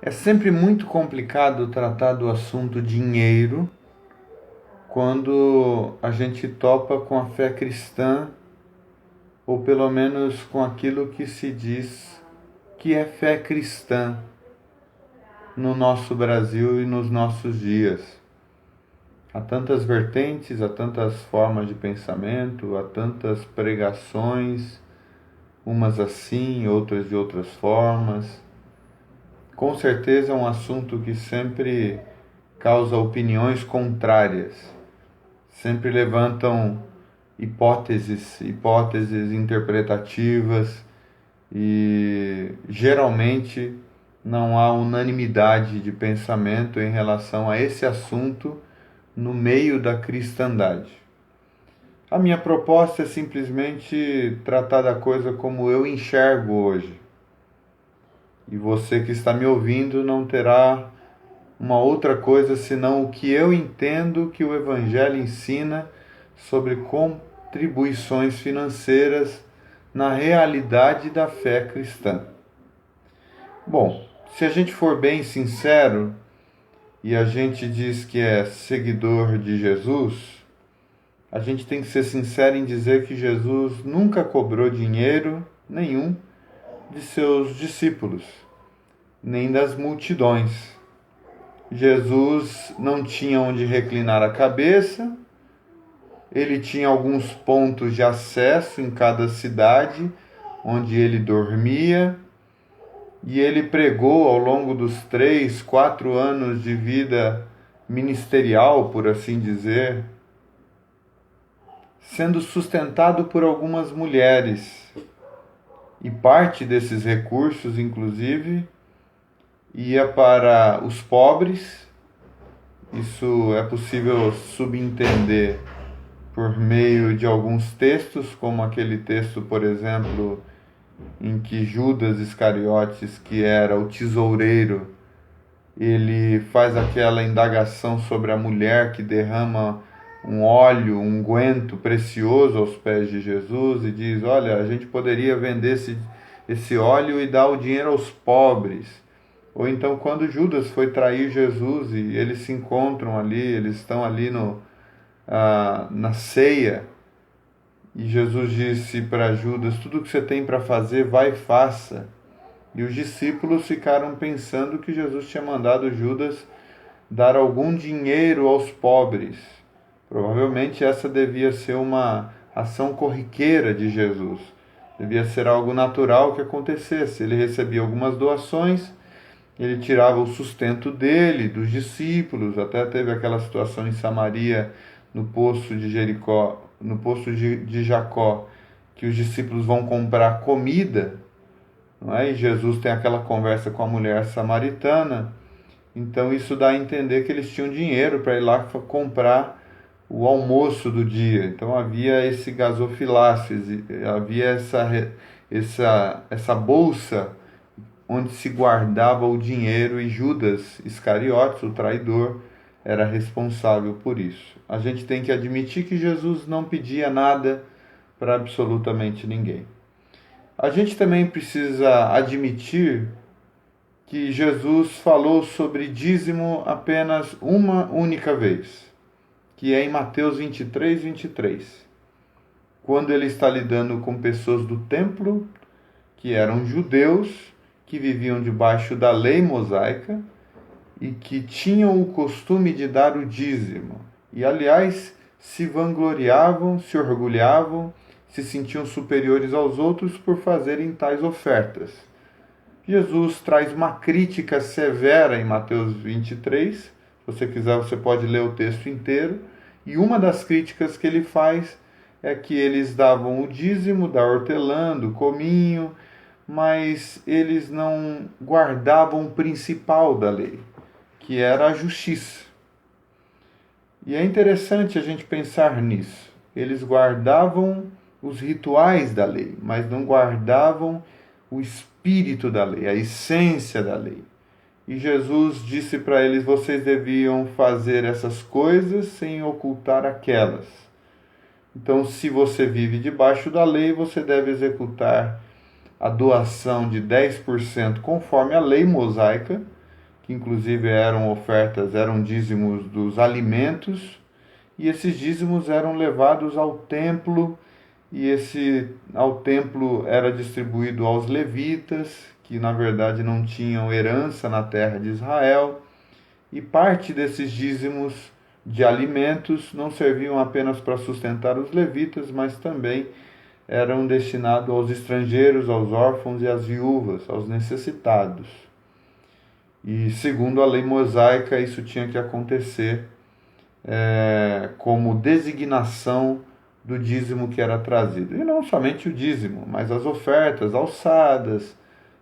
É sempre muito complicado tratar do assunto dinheiro quando a gente topa com a fé cristã, ou pelo menos com aquilo que se diz que é fé cristã no nosso Brasil e nos nossos dias. Há tantas vertentes, há tantas formas de pensamento, há tantas pregações, umas assim, outras de outras formas. Com certeza é um assunto que sempre causa opiniões contrárias, sempre levantam hipóteses interpretativas e geralmente não há unanimidade de pensamento em relação a esse assunto no meio da cristandade. A minha proposta é simplesmente tratar da coisa como eu enxergo hoje. E você que está me ouvindo não terá uma outra coisa senão o que eu entendo que o Evangelho ensina sobre contribuições financeiras na realidade da fé cristã. Bom, se a gente for bem sincero e a gente diz que é seguidor de Jesus, a gente tem que ser sincero em dizer que Jesus nunca cobrou dinheiro nenhum de seus discípulos, nem das multidões. Jesus não tinha onde reclinar a cabeça, ele tinha alguns pontos de acesso em cada cidade onde ele dormia, e ele pregou ao longo dos 3, 4 anos de vida ministerial, por assim dizer, sendo sustentado por algumas mulheres. E parte desses recursos, inclusive, ia para os pobres. Isso é possível subentender por meio de alguns textos, como aquele texto, por exemplo, em que Judas Iscariotes, que era o tesoureiro, ele faz aquela indagação sobre a mulher que derrama um óleo, um unguento precioso aos pés de Jesus e diz: olha, a gente poderia vender esse óleo e dar o dinheiro aos pobres. Ou então quando Judas foi trair Jesus e eles se encontram ali, eles estão ali na ceia, e Jesus disse para Judas: tudo que você tem para fazer, vai e faça. E os discípulos ficaram pensando que Jesus tinha mandado Judas dar algum dinheiro aos pobres. Provavelmente essa devia ser uma ação corriqueira de Jesus. Devia ser algo natural que acontecesse. Ele recebia algumas doações, ele tirava o sustento dele, dos discípulos. Até teve aquela situação em Samaria, no poço de Jericó, no poço de Jacó, que os discípulos vão comprar comida, não é? E Jesus tem aquela conversa com a mulher samaritana. Então isso dá a entender que eles tinham dinheiro para ir lá comprar o almoço do dia. Então havia esse gasofilácios, havia essa bolsa onde se guardava o dinheiro, e Judas Iscariotes, o traidor, era responsável por isso. A gente tem que admitir que Jesus não pedia nada para absolutamente ninguém. A gente também precisa admitir que Jesus falou sobre dízimo apenas uma única vez, que é em Mateus 23, quando ele está lidando com pessoas do templo, que eram judeus, que viviam debaixo da lei mosaica e que tinham o costume de dar o dízimo. E, aliás, se vangloriavam, se orgulhavam, se sentiam superiores aos outros por fazerem tais ofertas. Jesus traz uma crítica severa em Mateus 23. Se você quiser, você pode ler o texto inteiro. E uma das críticas que ele faz é que eles davam o dízimo da hortelã, do cominho, mas eles não guardavam o principal da lei, que era a justiça. E é interessante a gente pensar nisso. Eles guardavam os rituais da lei, mas não guardavam o espírito da lei, a essência da lei. E Jesus disse para eles: vocês deviam fazer essas coisas sem ocultar aquelas. Então, se você vive debaixo da lei, você deve executar a doação de 10% conforme a lei mosaica, que inclusive eram dízimos dos alimentos, e esses dízimos eram levados ao templo, e ao templo era distribuído aos levitas, que na verdade não tinham herança na terra de Israel, e parte desses dízimos de alimentos não serviam apenas para sustentar os levitas, mas também eram destinados aos estrangeiros, aos órfãos e às viúvas, aos necessitados. E segundo a lei mosaica, isso tinha que acontecer como designação do dízimo que era trazido. E não somente o dízimo, mas as ofertas alçadas.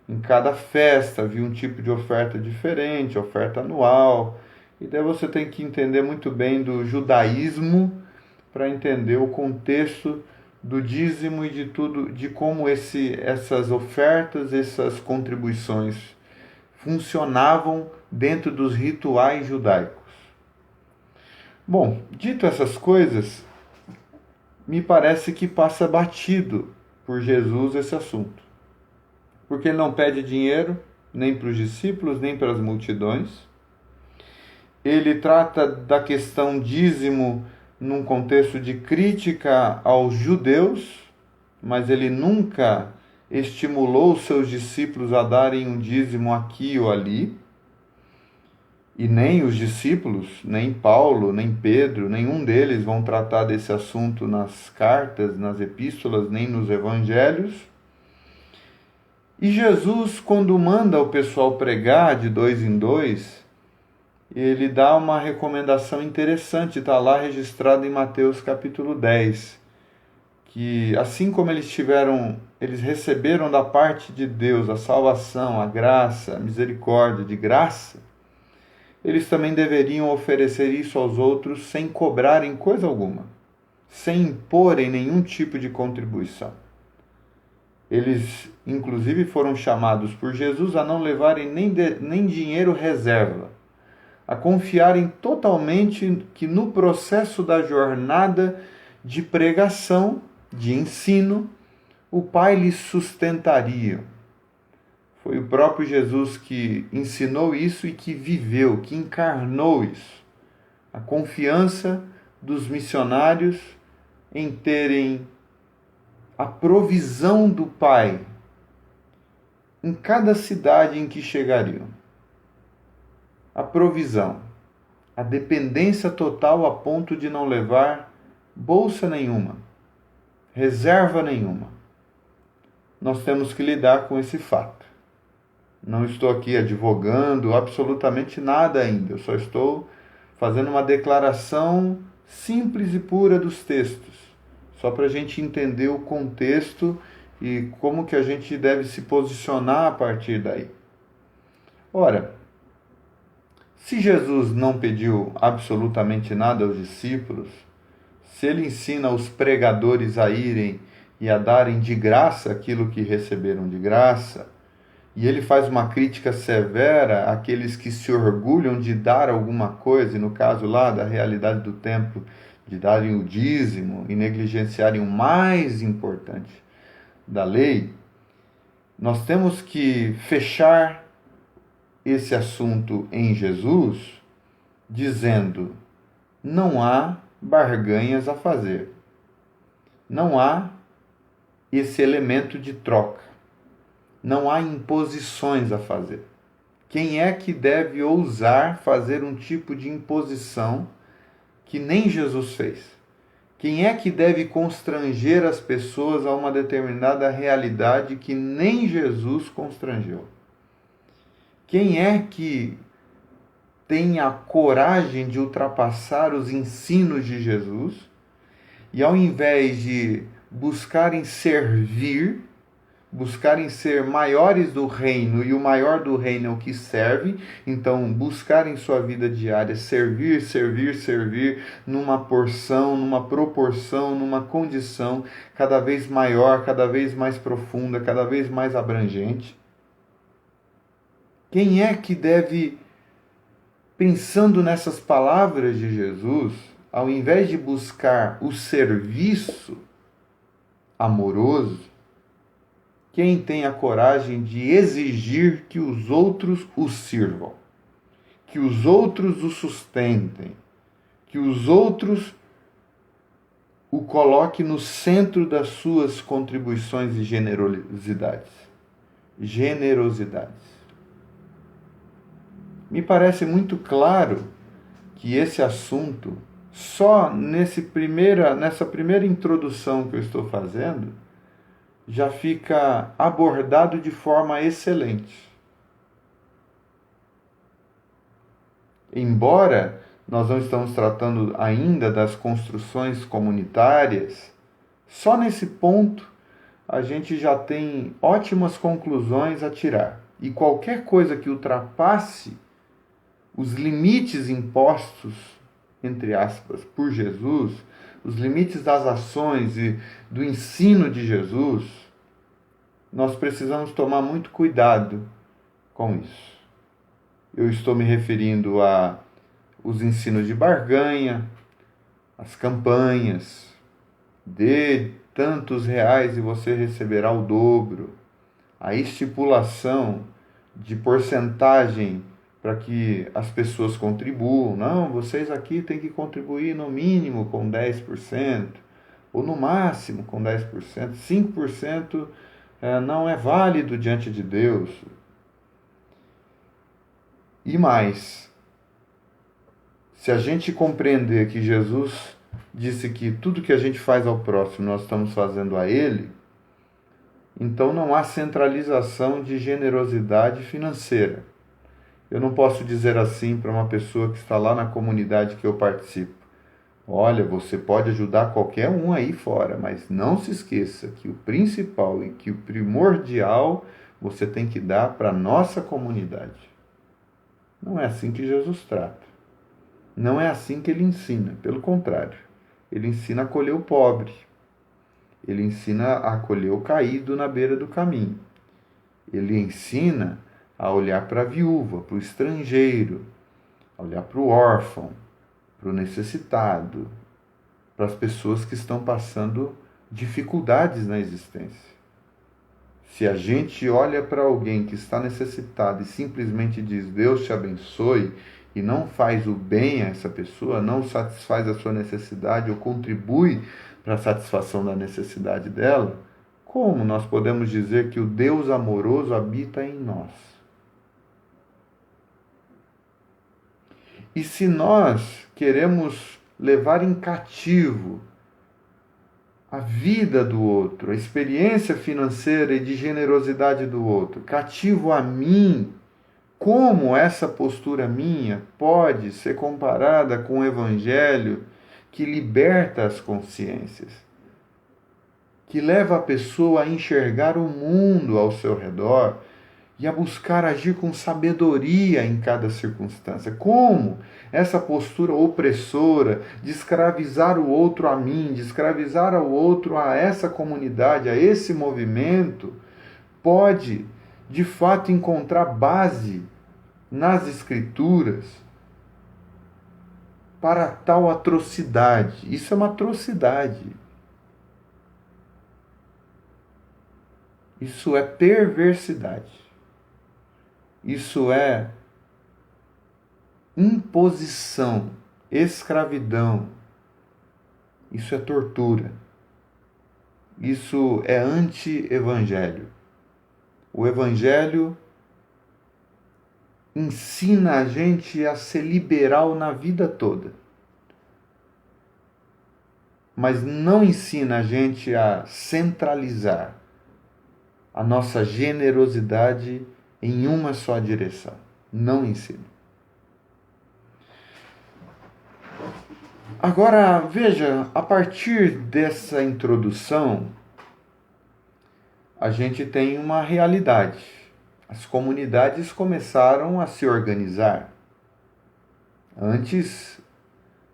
Em cada festa havia um tipo de oferta diferente, oferta anual. E daí você tem que entender muito bem do judaísmo para entender o contexto do dízimo e de tudo, de como essas ofertas, essas contribuições funcionavam dentro dos rituais judaicos. Bom, dito essas coisas, me parece que passa batido por Jesus esse assunto. Porque ele não pede dinheiro, nem para os discípulos, nem para as multidões. Ele trata da questão dízimo num contexto de crítica aos judeus, mas ele nunca estimulou os seus discípulos a darem um dízimo aqui ou ali. E nem os discípulos, nem Paulo, nem Pedro, nenhum deles vão tratar desse assunto nas cartas, nas epístolas, nem nos evangelhos. E Jesus, quando manda o pessoal pregar de 2 em 2, ele dá uma recomendação interessante, está lá registrado em Mateus capítulo 10, que assim como eles receberam da parte de Deus a salvação, a graça, a misericórdia de graça, eles também deveriam oferecer isso aos outros sem cobrarem coisa alguma, sem imporem nenhum tipo de contribuição. Eles, inclusive, foram chamados por Jesus a não levarem nem dinheiro reserva, a confiarem totalmente que no processo da jornada de pregação, de ensino, o Pai lhes sustentaria. Foi o próprio Jesus que ensinou isso e que viveu, que encarnou isso. A confiança dos missionários em terem a provisão do Pai em cada cidade em que chegariam. A provisão, a dependência total a ponto de não levar bolsa nenhuma, reserva nenhuma. Nós temos que lidar com esse fato. Não estou aqui advogando absolutamente nada ainda, eu só estou fazendo uma declaração simples e pura dos textos, só para a gente entender o contexto e como que a gente deve se posicionar a partir daí. Ora, se Jesus não pediu absolutamente nada aos discípulos, se ele ensina os pregadores a irem e a darem de graça aquilo que receberam de graça, e ele faz uma crítica severa àqueles que se orgulham de dar alguma coisa, e no caso lá da realidade do templo, de darem o dízimo e negligenciarem o mais importante da lei, nós temos que fechar esse assunto em Jesus dizendo: não há barganhas a fazer. Não há esse elemento de troca. Não há imposições a fazer. Quem é que deve ousar fazer um tipo de imposição que nem Jesus fez? Quem é que deve constranger as pessoas a uma determinada realidade que nem Jesus constrangeu? Quem é que tem a coragem de ultrapassar os ensinos de Jesus e, ao invés de buscarem servir, buscarem ser maiores do reino, e o maior do reino é o que serve, então buscarem sua vida diária servir, servir, servir numa porção, numa proporção, numa condição cada vez maior, cada vez mais profunda, cada vez mais abrangente? Quem é que deve, pensando nessas palavras de Jesus, ao invés de buscar o serviço amoroso, quem tem a coragem de exigir que os outros o sirvam? que os outros o sustentem, que os outros o coloquem no centro das suas contribuições e generosidades. Generosidades. Me parece muito claro que esse assunto, só nessa primeira introdução que eu estou fazendo, já fica abordado de forma excelente. Embora nós não estamos tratando ainda das construções comunitárias, só nesse ponto a gente já tem ótimas conclusões a tirar. E qualquer coisa que ultrapasse os limites impostos, entre aspas, por Jesus, os limites das ações e do ensino de Jesus, nós precisamos tomar muito cuidado com isso. Eu estou me referindo a os ensinos de barganha, as campanhas, dê tantos reais e você receberá o dobro, a estipulação de porcentagem para que as pessoas contribuam. Não, vocês aqui têm que contribuir no mínimo com 10%, ou no máximo com 10%. 5% não é válido diante de Deus. E mais, se a gente compreender que Jesus disse que tudo que a gente faz ao próximo nós estamos fazendo a Ele, então não há centralização de generosidade financeira. Eu não posso dizer assim para uma pessoa que está lá na comunidade que eu participo: olha, você pode ajudar qualquer um aí fora, mas não se esqueça que o principal e que o primordial você tem que dar para a nossa comunidade. Não é assim que Jesus trata. Não é assim que ele ensina. Pelo contrário, ele ensina a acolher o pobre. Ele ensina a acolher o caído na beira do caminho. Ele ensina a olhar para a viúva, para o estrangeiro, a olhar para o órfão, para o necessitado, para as pessoas que estão passando dificuldades na existência. Se a gente olha para alguém que está necessitado e simplesmente diz Deus te abençoe e não faz o bem a essa pessoa, não satisfaz a sua necessidade ou contribui para a satisfação da necessidade dela, como nós podemos dizer que o Deus amoroso habita em nós? E se nós queremos levar em cativo a vida do outro, a experiência financeira e de generosidade do outro, cativo a mim, como essa postura minha pode ser comparada com o Evangelho que liberta as consciências, que leva a pessoa a enxergar o mundo ao seu redor e a buscar agir com sabedoria em cada circunstância? Como essa postura opressora de escravizar o outro a mim, de escravizar o outro a essa comunidade, a esse movimento, pode de fato encontrar base nas Escrituras para tal atrocidade? Isso é uma atrocidade. Isso é perversidade. Isso é imposição, escravidão. Isso é tortura. Isso é anti-evangelho. O evangelho ensina a gente a ser liberal na vida toda, mas não ensina a gente a centralizar a nossa generosidade em uma só direção. Não ensina. Agora, veja, a partir dessa introdução, a gente tem uma realidade. As comunidades começaram a se organizar. Antes,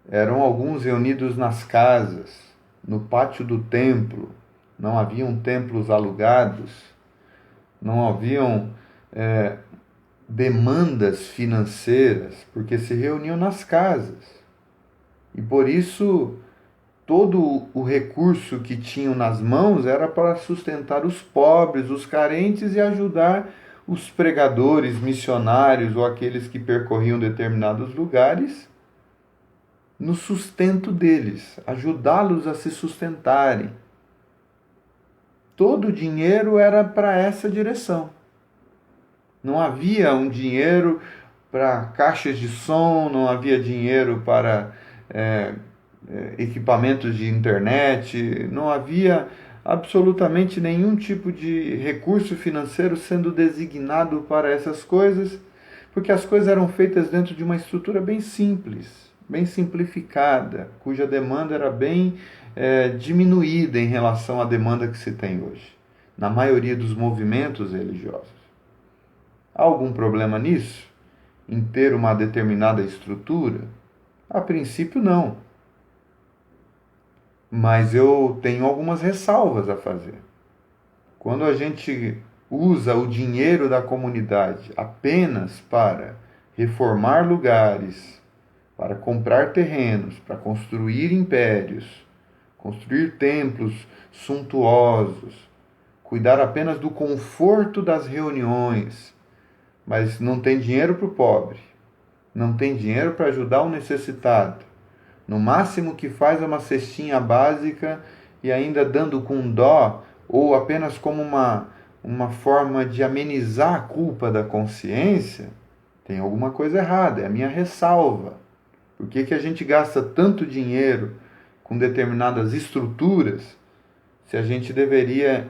eram alguns reunidos nas casas, no pátio do templo. Não haviam templos alugados, não haviam demandas financeiras, porque se reuniam nas casas. E por isso, todo o recurso que tinham nas mãos era para sustentar os pobres, os carentes e ajudar os pregadores, missionários ou aqueles que percorriam determinados lugares no sustento deles, ajudá-los a se sustentarem. Todo o dinheiro era para essa direção. Não havia um dinheiro para caixas de som, não havia dinheiro para equipamentos de internet, não havia absolutamente nenhum tipo de recurso financeiro sendo designado para essas coisas, porque as coisas eram feitas dentro de uma estrutura bem simples, bem simplificada, cuja demanda era bem diminuída em relação à demanda que se tem hoje, na maioria dos movimentos religiosos. Há algum problema nisso? Em ter uma determinada estrutura? A princípio, não. Mas eu tenho algumas ressalvas a fazer. Quando a gente usa o dinheiro da comunidade apenas para reformar lugares, para comprar terrenos, para construir impérios, construir templos suntuosos, cuidar apenas do conforto das reuniões, mas não tem dinheiro para o pobre, não tem dinheiro para ajudar o necessitado. No máximo que faz é uma cestinha básica e ainda dando com dó ou apenas como uma forma de amenizar a culpa da consciência, tem alguma coisa errada, é a minha ressalva. Por que a gente gasta tanto dinheiro com determinadas estruturas se a gente deveria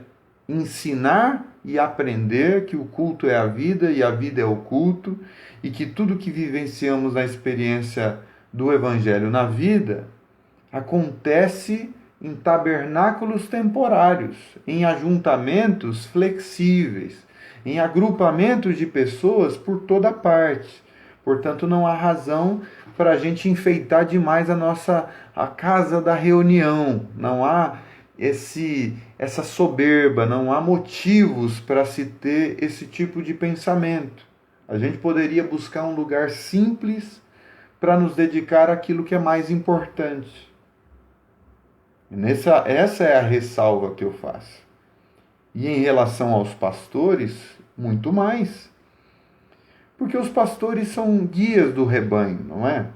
ensinar e aprender que o culto é a vida e a vida é o culto e que tudo que vivenciamos na experiência do Evangelho na vida acontece em tabernáculos temporários, em ajuntamentos flexíveis, em agrupamentos de pessoas por toda parte. Portanto, não há razão para a gente enfeitar demais a casa da reunião. Não há essa soberba, não há motivos para se ter esse tipo de pensamento. A gente poderia buscar um lugar simples para nos dedicar àquilo que é mais importante. Essa é a ressalva que eu faço. E em relação aos pastores, muito mais. Porque os pastores são guias do rebanho, não é?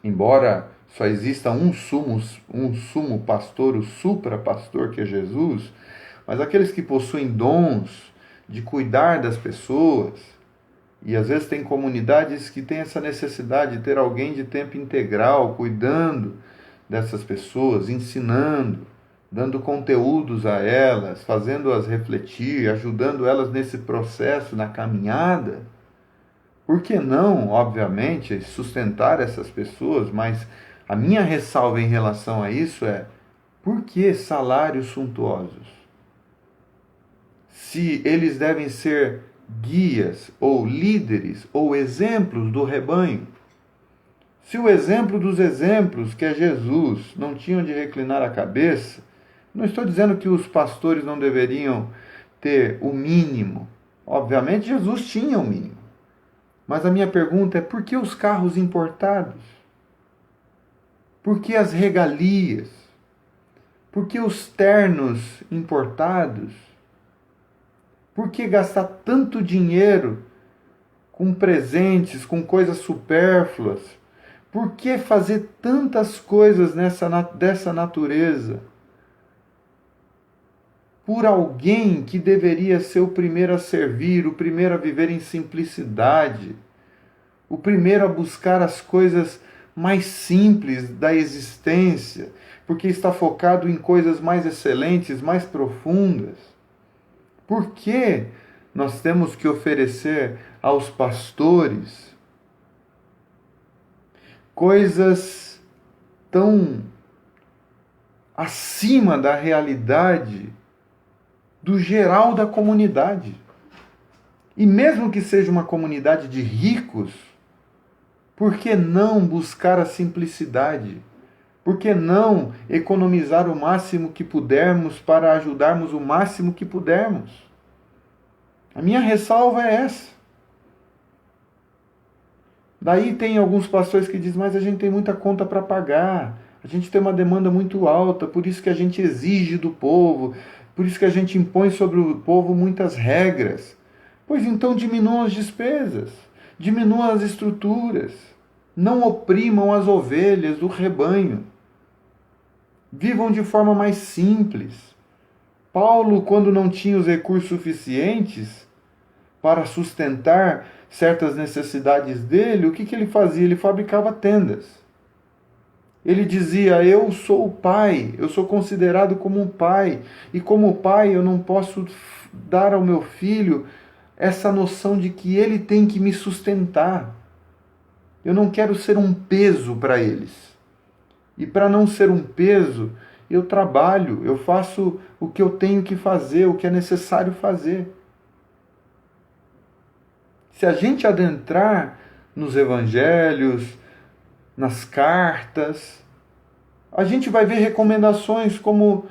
Embora só exista um sumo pastor, o supra-pastor, que é Jesus, mas aqueles que possuem dons de cuidar das pessoas, e às vezes tem comunidades que têm essa necessidade de ter alguém de tempo integral, cuidando dessas pessoas, ensinando, dando conteúdos a elas, fazendo-as refletir, ajudando elas nesse processo, na caminhada. Por que não, obviamente, sustentar essas pessoas? Mas a minha ressalva em relação a isso é: por que salários suntuosos? Se eles devem ser guias ou líderes ou exemplos do rebanho. Se o exemplo dos exemplos, que é Jesus, não tinham de reclinar a cabeça, não estou dizendo que os pastores não deveriam ter o mínimo. Obviamente Jesus tinha o mínimo. Mas a minha pergunta é: por que os carros importados? Por que as regalias? Por que os ternos importados? Por que gastar tanto dinheiro com presentes, com coisas supérfluas? Por que fazer tantas coisas dessa natureza? Por alguém que deveria ser o primeiro a servir, o primeiro a viver em simplicidade, o primeiro a buscar as coisas mais simples da existência, porque está focado em coisas mais excelentes, mais profundas. Por que nós temos que oferecer aos pastores coisas tão acima da realidade do geral da comunidade? E mesmo que seja uma comunidade de ricos, por que não buscar a simplicidade? Por que não economizar o máximo que pudermos para ajudarmos o máximo que pudermos? A minha ressalva é essa. Daí tem alguns pastores que dizem: mas a gente tem muita conta para pagar, a gente tem uma demanda muito alta, por isso que a gente exige do povo, por isso que a gente impõe sobre o povo muitas regras. Pois então diminuam as despesas, diminuam as estruturas, não oprimam as ovelhas do rebanho. Vivam de forma mais simples. Paulo, quando não tinha os recursos suficientes para sustentar certas necessidades dele, o que ele fazia? Ele fabricava tendas. Ele dizia: eu sou o pai, eu sou considerado como um pai, e como pai eu não posso dar ao meu filho essa noção de que ele tem que me sustentar. Eu não quero ser um peso para eles. E para não ser um peso, eu trabalho, eu faço o que eu tenho que fazer, o que é necessário fazer. Se a gente adentrar nos evangelhos, nas cartas, a gente vai ver recomendações como,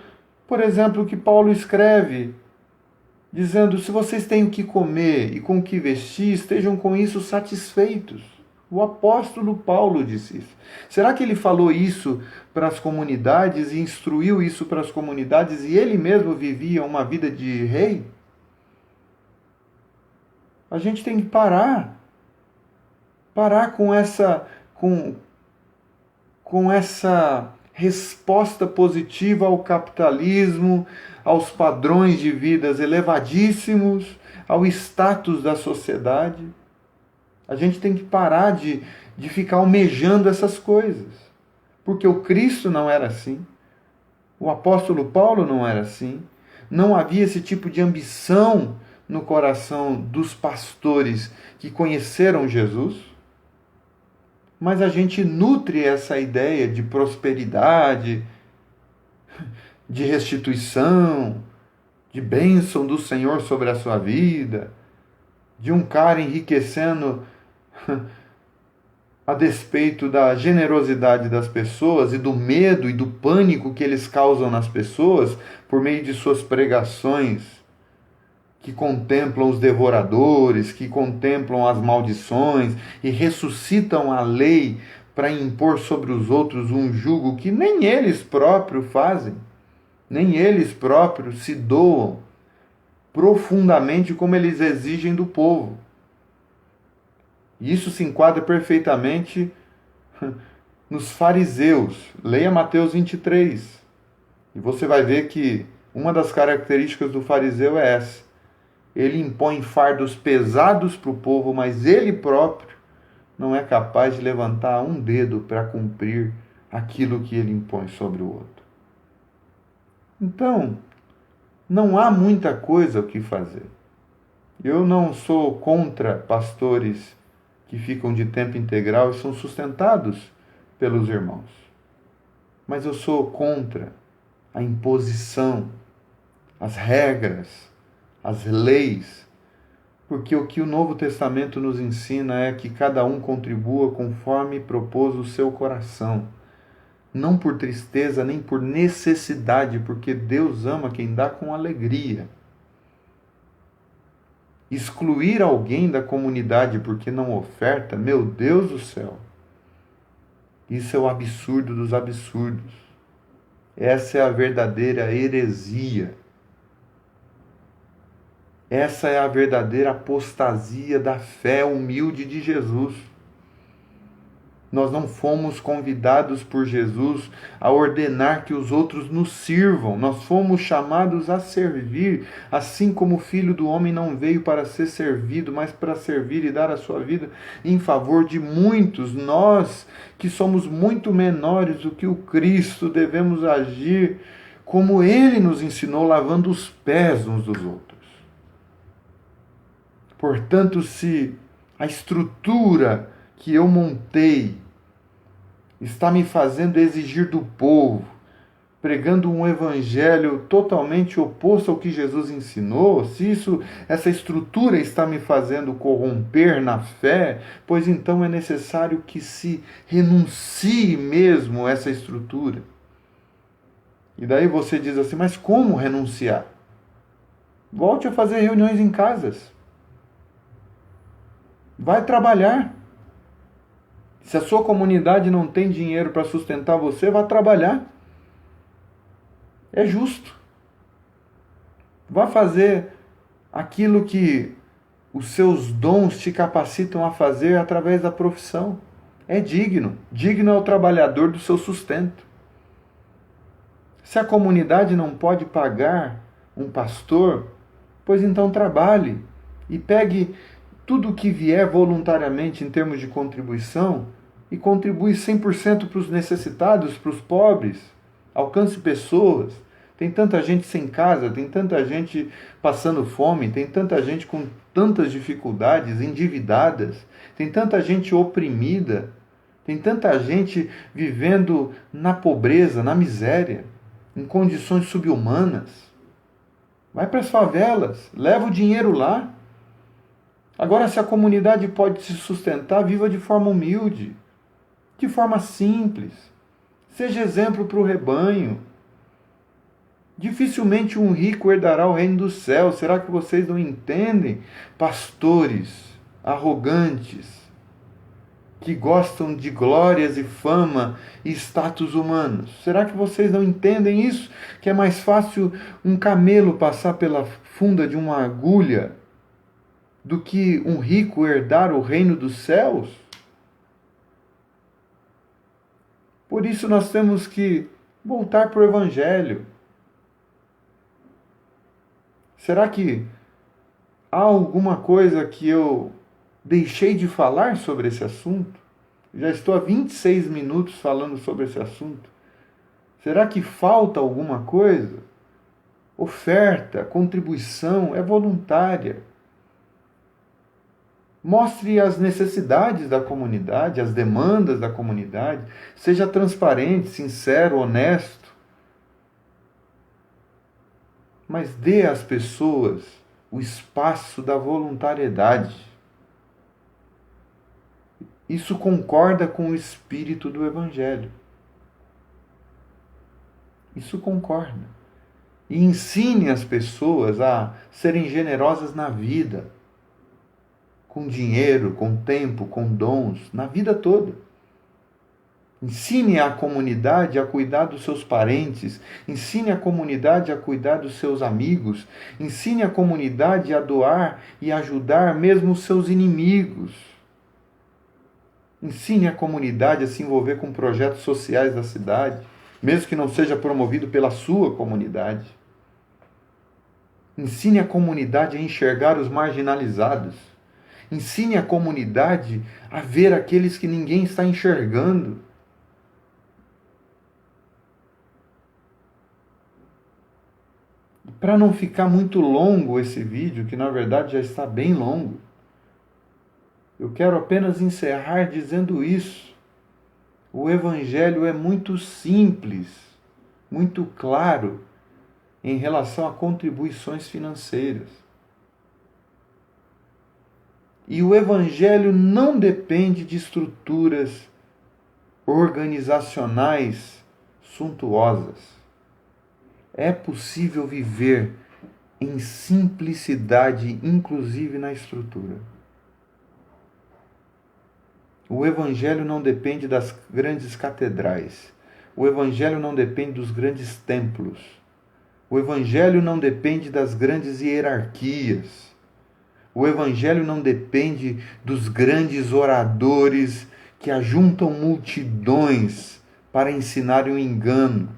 por exemplo, que Paulo escreve, dizendo: se vocês têm o que comer e com o que vestir, estejam com isso satisfeitos. O apóstolo Paulo disse isso. Será que ele falou isso para as comunidades e instruiu isso para as comunidades e ele mesmo vivia uma vida de rei? A gente tem que parar com essa resposta positiva ao capitalismo, aos padrões de vidas elevadíssimos, ao status da sociedade. A gente tem que parar de ficar almejando essas coisas. Porque o Cristo não era assim. O apóstolo Paulo não era assim. Não havia esse tipo de ambição no coração dos pastores que conheceram Jesus. Mas a gente nutre essa ideia de prosperidade, de restituição, de bênção do Senhor sobre a sua vida, de um cara enriquecendo a despeito da generosidade das pessoas e do medo e do pânico que eles causam nas pessoas por meio de suas pregações que contemplam os devoradores, que contemplam as maldições e ressuscitam a lei para impor sobre os outros um jugo que nem eles próprios fazem, nem eles próprios se doam profundamente como eles exigem do povo. E isso se enquadra perfeitamente nos fariseus. Leia Mateus 23. E você vai ver que uma das características do fariseu é essa. Ele impõe fardos pesados para o povo, mas ele próprio não é capaz de levantar um dedo para cumprir aquilo que ele impõe sobre o outro. Então, não há muita coisa o que fazer. Eu não sou contra pastores que ficam de tempo integral e são sustentados pelos irmãos. Mas eu sou contra a imposição, as regras, as leis, porque o que o Novo Testamento nos ensina é que cada um contribua conforme propôs o seu coração, não por tristeza nem por necessidade, porque Deus ama quem dá com alegria. Excluir alguém da comunidade porque não oferta, meu Deus do céu, isso é o absurdo dos absurdos. Essa é a verdadeira heresia. Essa é a verdadeira apostasia da fé humilde de Jesus. Nós não fomos convidados por Jesus a ordenar que os outros nos sirvam. Nós fomos chamados a servir, assim como o Filho do Homem não veio para ser servido, mas para servir e dar a sua vida em favor de muitos. Nós, que somos muito menores do que o Cristo, devemos agir como Ele nos ensinou, lavando os pés uns dos outros. Portanto, se a estrutura que eu montei está me fazendo exigir do povo, pregando um evangelho totalmente oposto ao que Jesus ensinou, se essa estrutura está me fazendo corromper na fé, pois então é necessário que se renuncie mesmo essa estrutura. E daí você diz assim: mas como renunciar? Volte a fazer reuniões em casas. Vai trabalhar. Se a sua comunidade não tem dinheiro para sustentar você, vá trabalhar. É justo. Vá fazer aquilo que Os seus dons te capacitam a fazer através da profissão. É digno. Digno é o trabalhador do seu sustento. Se a comunidade não pode pagar um pastor, pois então trabalhe e pegue tudo o que vier voluntariamente em termos de contribuição e contribui 100% para os necessitados, para os pobres. Alcance pessoas. Tem tanta gente sem casa, tem tanta gente passando fome, tem tanta gente com tantas dificuldades, endividadas, tem tanta gente oprimida, tem tanta gente vivendo na pobreza, na miséria, em condições subhumanas. Vai para as favelas, leva o dinheiro lá. Agora, se a comunidade pode se sustentar, viva de forma humilde, de forma simples. Seja exemplo para o rebanho. Dificilmente um rico herdará o reino dos céus. Será que vocês não entendem? Pastores arrogantes, que gostam de glórias e fama e status humanos. Será que vocês não entendem isso? Que é mais fácil um camelo passar pela funda de uma agulha do que um rico herdar o reino dos céus? Por isso nós temos que voltar para o Evangelho. Será que há alguma coisa que eu deixei de falar sobre esse assunto? Já estou há 26 minutos falando sobre esse assunto. Será que falta alguma coisa? Oferta, contribuição é voluntária. Mostre as necessidades da comunidade, as demandas da comunidade. Seja transparente, sincero, honesto. Mas dê às pessoas o espaço da voluntariedade. Isso concorda com o espírito do Evangelho. Isso concorda. E ensine as pessoas a serem generosas na vida. Com dinheiro, com tempo, com dons, na vida toda. Ensine a comunidade a cuidar dos seus parentes, ensine a comunidade a cuidar dos seus amigos, ensine a comunidade a doar e ajudar mesmo os seus inimigos. Ensine a comunidade a se envolver com projetos sociais da cidade, mesmo que não seja promovido pela sua comunidade. Ensine a comunidade a enxergar os marginalizados. Ensine a comunidade a ver aqueles que ninguém está enxergando. Para não ficar muito longo esse vídeo, que na verdade já está bem longo, eu quero apenas encerrar dizendo isso. O Evangelho é muito simples, muito claro em relação a contribuições financeiras. E o Evangelho não depende de estruturas organizacionais suntuosas. É possível viver em simplicidade, inclusive na estrutura. O Evangelho não depende das grandes catedrais. O Evangelho não depende dos grandes templos. O Evangelho não depende das grandes hierarquias. O Evangelho não depende dos grandes oradores que ajuntam multidões para ensinarem o engano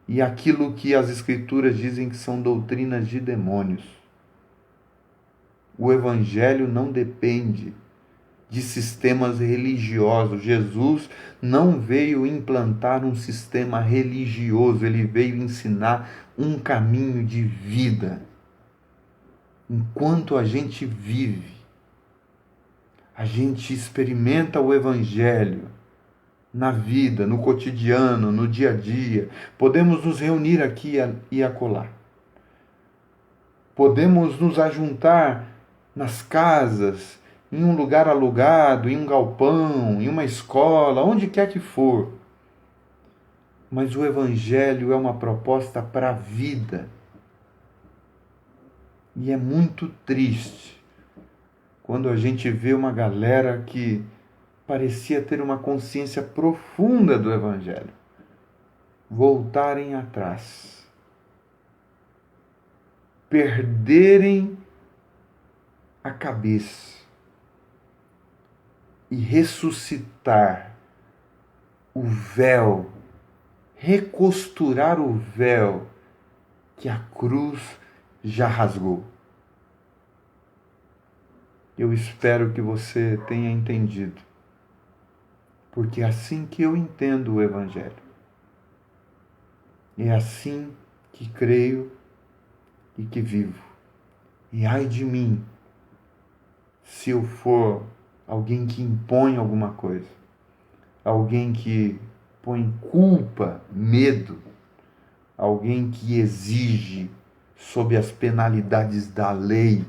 e aquilo que as Escrituras dizem que são doutrinas de demônios. O Evangelho não depende de sistemas religiosos. Jesus não veio implantar um sistema religioso, ele veio ensinar um caminho de vida. Enquanto a gente vive, a gente experimenta o Evangelho na vida, no cotidiano, no dia a dia. Podemos nos reunir aqui e acolá. Podemos nos ajuntar nas casas, em um lugar alugado, em um galpão, em uma escola, onde quer que for. Mas o Evangelho é uma proposta para a vida. E é muito triste quando a gente vê uma galera que parecia ter uma consciência profunda do Evangelho voltarem atrás, perderem a cabeça e ressuscitar o véu, recosturar o véu que a cruz já rasgou. Eu espero que você tenha entendido, porque é assim que eu entendo o Evangelho. É assim que creio e que vivo. E ai de mim, se eu for alguém que impõe alguma coisa, alguém que põe culpa, medo, alguém que exige, sob as penalidades da lei,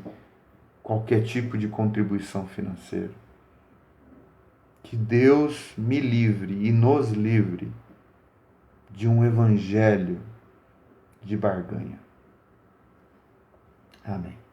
qualquer tipo de contribuição financeira. Que Deus me livre e nos livre de um evangelho de barganha. Amém.